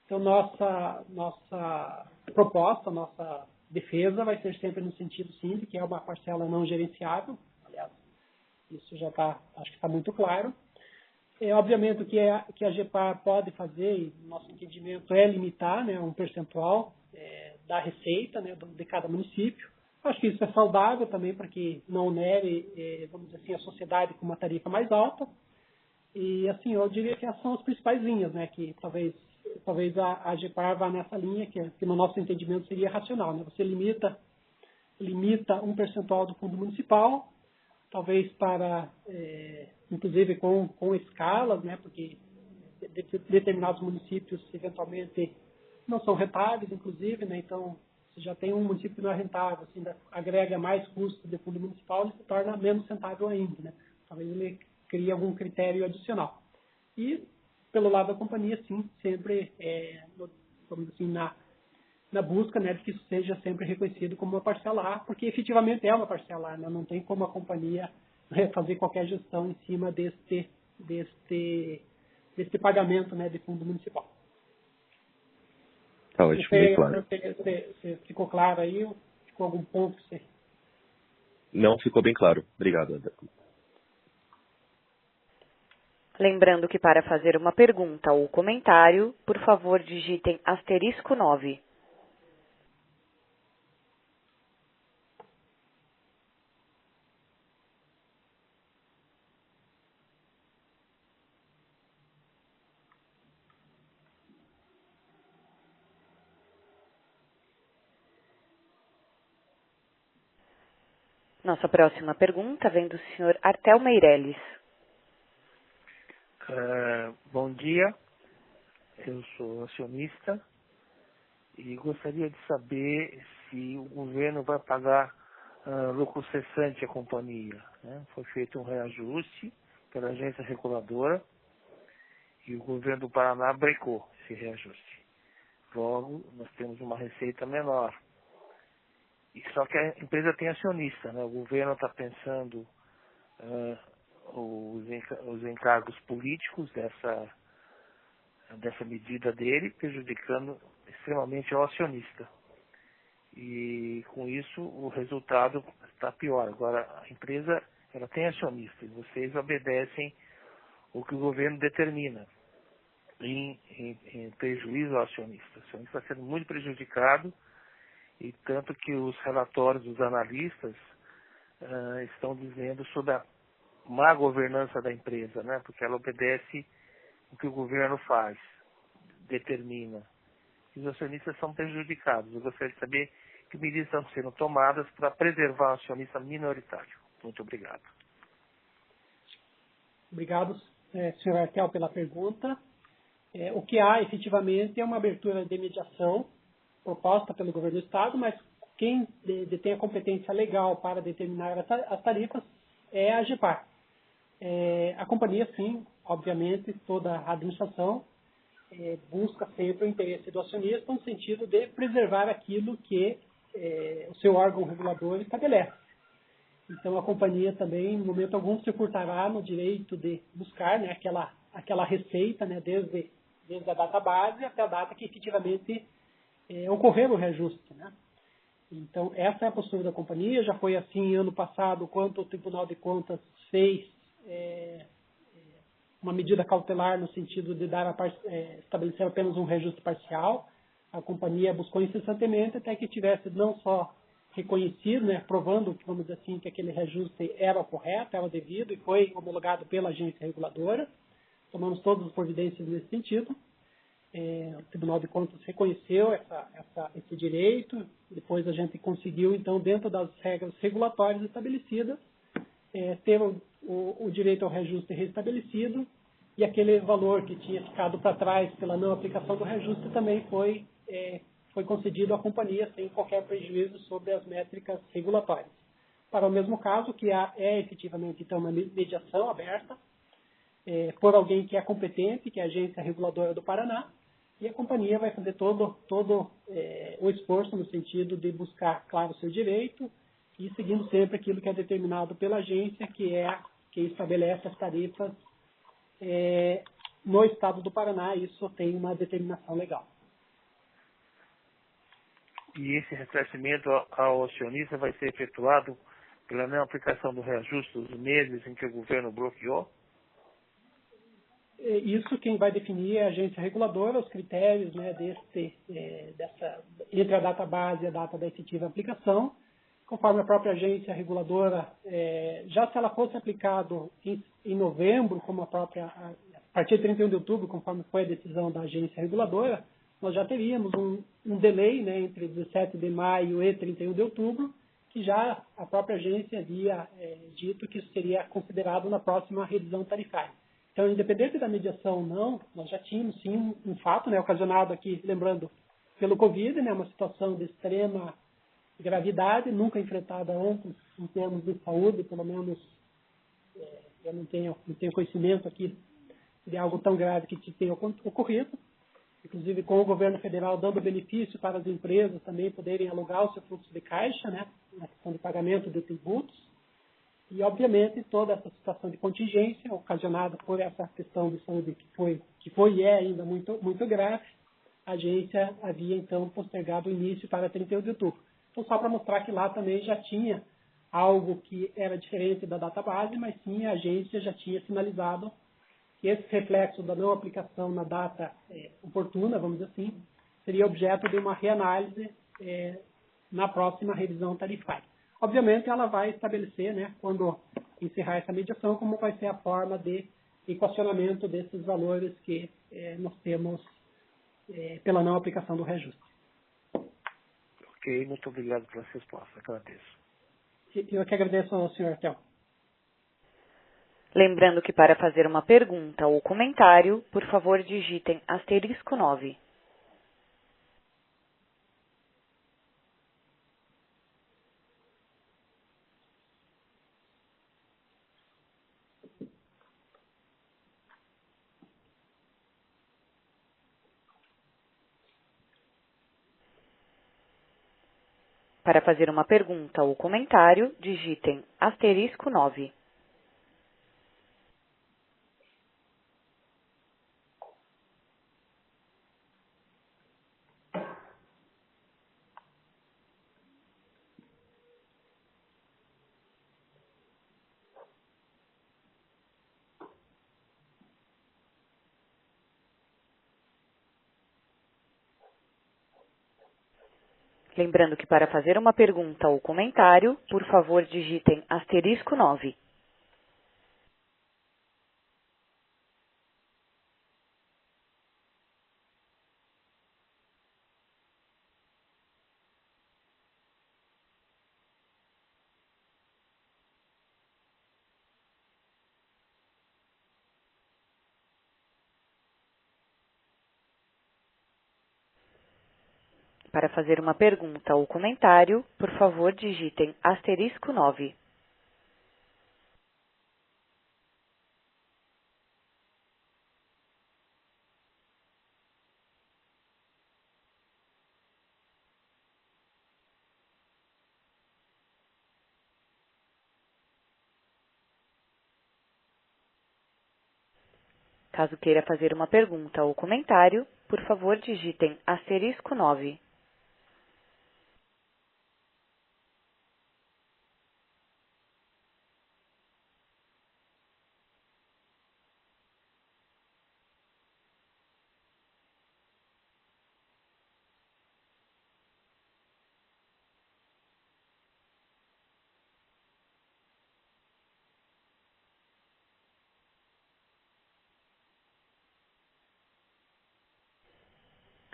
Então, nossa proposta, nossa defesa vai ser sempre no sentido, sim, de que é uma parcela não gerenciável. Aliás, isso já acho que está muito claro. Obviamente, o que a AGEPAR pode fazer, e nosso entendimento é limitar, né, um percentual da receita, né, de cada município. Acho que isso é saudável também, para que não onere, vamos dizer assim, a sociedade com uma tarifa mais alta. E, assim, eu diria que essas são as principais linhas, né, que talvez a AGEPAR vá nessa linha, que no nosso entendimento seria racional, né? Você limita um percentual do fundo municipal, talvez para, inclusive com escalas, né, porque determinados municípios, eventualmente, não são rentáveis, inclusive, né, então, se já tem um município que não é rentável, assim, agrega mais custo de fundo municipal, ele se torna menos rentável ainda, né? Talvez ele crie algum critério adicional. E, pelo lado da companhia, sim, sempre, vamos assim, na busca, né, de que isso seja sempre reconhecido como uma parcela A, porque efetivamente é uma parcela A, né? Não tem como a companhia fazer qualquer gestão em cima deste pagamento, né, de fundo municipal. Tá ótimo, bem claro. Se ficou claro aí? Ficou algum ponto? Não, ficou bem claro. Obrigado, André. Lembrando que para fazer uma pergunta ou comentário, por favor, digitem *9. Nossa próxima pergunta vem do senhor Artel Meirelles. Bom dia, eu sou acionista e gostaria de saber se o governo vai pagar lucro cessante à companhia, né? Foi feito um reajuste pela agência reguladora e o governo do Paraná brecou esse reajuste. Logo, nós temos uma receita menor. E só que a empresa tem acionista, né? O governo está pensando os encargos políticos dessa medida dele, prejudicando extremamente o acionista. E com isso o resultado está pior. Agora a empresa ela tem acionista e vocês obedecem o que o governo determina em prejuízo ao acionista. O acionista está sendo muito prejudicado e tanto que os relatórios dos analistas estão dizendo sobre a má governança da empresa, né? Porque ela obedece o que o governo faz, determina. E os acionistas são prejudicados. Eu gostaria de saber que medidas estão sendo tomadas para preservar o acionista minoritário. Muito obrigado. Obrigado, senhor Artel, pela pergunta. O que há, efetivamente, é uma abertura de mediação proposta pelo governo do Estado, mas quem detém a competência legal para determinar as tarifas é a AGEPAR. A companhia, sim, obviamente, toda a administração busca sempre o interesse do acionista no sentido de preservar aquilo que o seu órgão regulador estabelece. Então, a companhia também, em momento algum, se furtará no direito de buscar, né, aquela receita, né, desde a data base até a data que efetivamente ocorrer o reajuste, né? Então, essa é a postura da companhia. Já foi assim ano passado, quando o Tribunal de Contas fez uma medida cautelar no sentido de estabelecer apenas um reajuste parcial. A companhia buscou incessantemente até que tivesse não só reconhecido, né, provando, vamos dizer assim, que aquele reajuste era correto, era devido e foi homologado pela agência reguladora. Tomamos todas as providências nesse sentido. O Tribunal de Contas reconheceu esse direito. Depois a gente conseguiu, então, dentro das regras regulatórias estabelecidas, ter o direito ao reajuste restabelecido e aquele valor que tinha ficado para trás pela não aplicação do reajuste também foi concedido à companhia sem qualquer prejuízo sobre as métricas regulatórias. Para o mesmo caso, que é efetivamente então uma mediação aberta por alguém que é competente, que é a Agência Reguladora do Paraná, e a companhia vai fazer todo o esforço no sentido de buscar, claro, o seu direito e seguindo sempre aquilo que é determinado pela agência, que estabelece as tarifas no estado do Paraná. Isso tem uma determinação legal. E esse ressarcimento ao acionista vai ser efetuado pela não aplicação do reajuste dos meses em que o governo bloqueou? Isso quem vai definir é a agência reguladora, os critérios, né, entre a data base e a data da efetiva aplicação. conforme a própria agência reguladora, já se ela fosse aplicado em novembro, como a partir de 31 de outubro, conforme foi a decisão da agência reguladora, nós já teríamos um delay, né, entre 17 de maio e 31 de outubro, que já a própria agência havia dito que isso seria considerado na próxima revisão tarifária. Então, independente da mediação ou não, nós já tínhamos sim um fato, né, ocasionado aqui, lembrando, pelo Covid, né, uma situação de extrema gravidade, nunca enfrentada antes em termos de saúde, pelo menos eu não tenho conhecimento aqui de algo tão grave que tenha ocorrido, inclusive com o governo federal dando benefício para as empresas também poderem alugar o seu fluxo de caixa, né, na questão de pagamento de tributos, e obviamente toda essa situação de contingência ocasionada por essa questão de saúde que foi e é ainda muito, muito grave, a agência havia então postergado o início para 31 de outubro. Então, só para mostrar que lá também já tinha algo que era diferente da database, mas sim a agência já tinha sinalizado que esse reflexo da não aplicação na data oportuna, vamos dizer assim, seria objeto de uma reanálise na próxima revisão tarifária. Obviamente, ela vai estabelecer, né, quando encerrar essa mediação, como vai ser a forma de equacionamento desses valores que nós temos pela não aplicação do reajuste. Ok, muito obrigado pela resposta, agradeço. Eu que agradeço ao senhor Tel. Lembrando que para fazer uma pergunta ou comentário, por favor digitem *9. Para fazer uma pergunta ou comentário, digitem *9. Lembrando que para fazer uma pergunta ou comentário, por favor digitem *9. Para fazer uma pergunta ou comentário, por favor digitem *9. Caso queira fazer uma pergunta ou comentário, por favor digitem *9.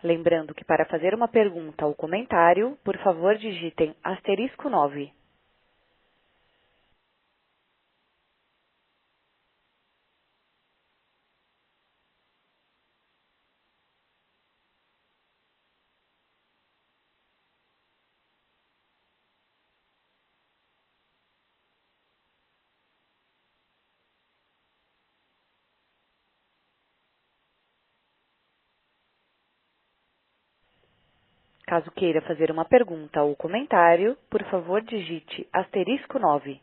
Lembrando que para fazer uma pergunta ou comentário, por favor digitem *9. Caso queira fazer uma pergunta ou comentário, por favor digite *9.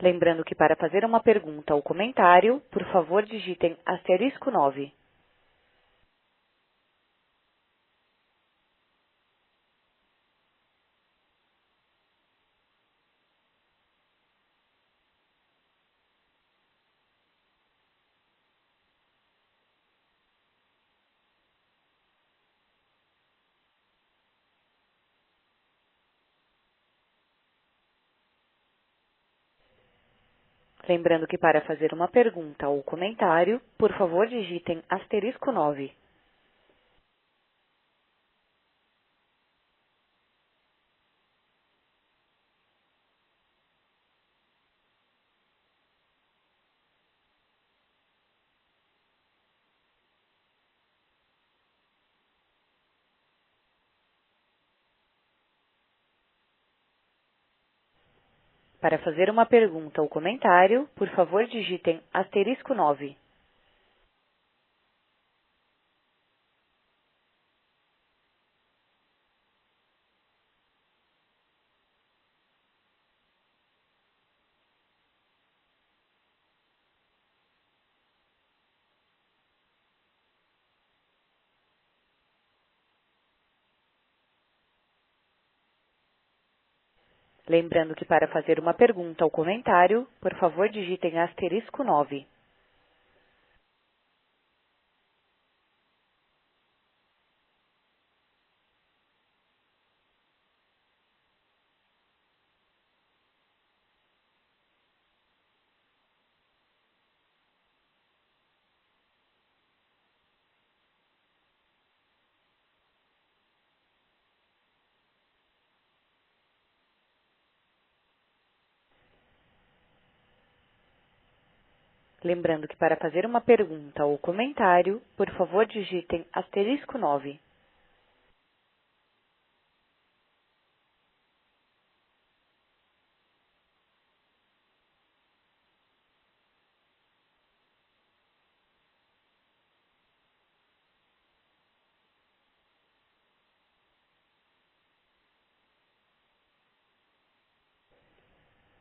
Lembrando que para fazer uma pergunta ou comentário, por favor digitem *9. Lembrando que para fazer uma pergunta ou comentário, por favor digitem *9. Para fazer uma pergunta ou comentário, por favor digitem *9. Lembrando que para fazer uma pergunta ou comentário, por favor digitem *9. Lembrando que para fazer uma pergunta ou comentário, por favor digitem *9.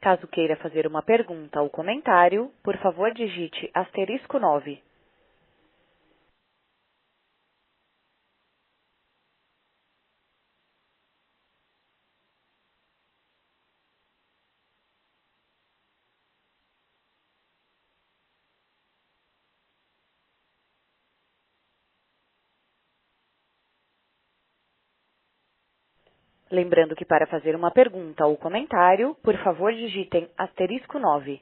Caso queira fazer uma pergunta ou comentário, por favor digite *9. Lembrando que para fazer uma pergunta ou comentário, por favor digitem *9.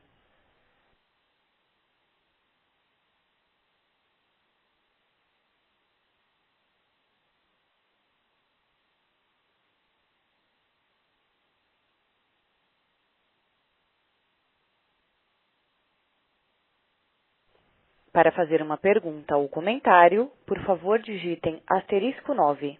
Para fazer uma pergunta ou comentário, por favor digitem *9.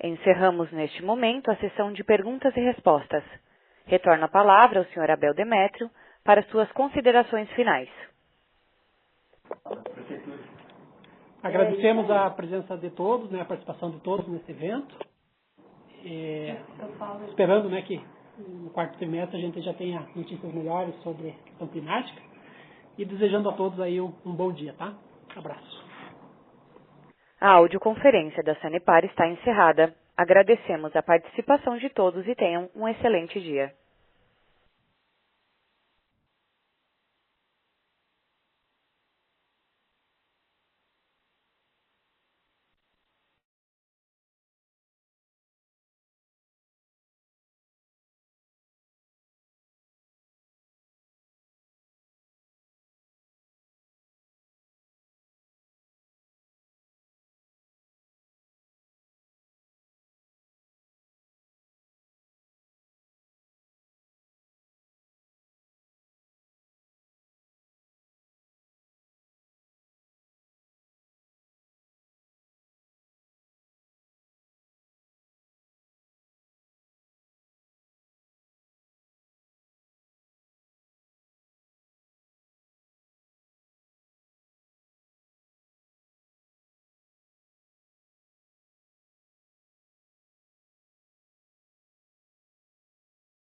Encerramos neste momento a sessão de perguntas e respostas. Retorno a palavra ao Sr. Abel Demétrio para suas considerações finais. Agradecemos a presença de todos, a participação de todos nesse evento. Esperando que no quarto trimestre a gente já tenha notícias melhores sobre a questão climática. E desejando a todos aí um bom dia, tá? Abraço. A audioconferência da Sanepar está encerrada. Agradecemos a participação de todos e tenham um excelente dia.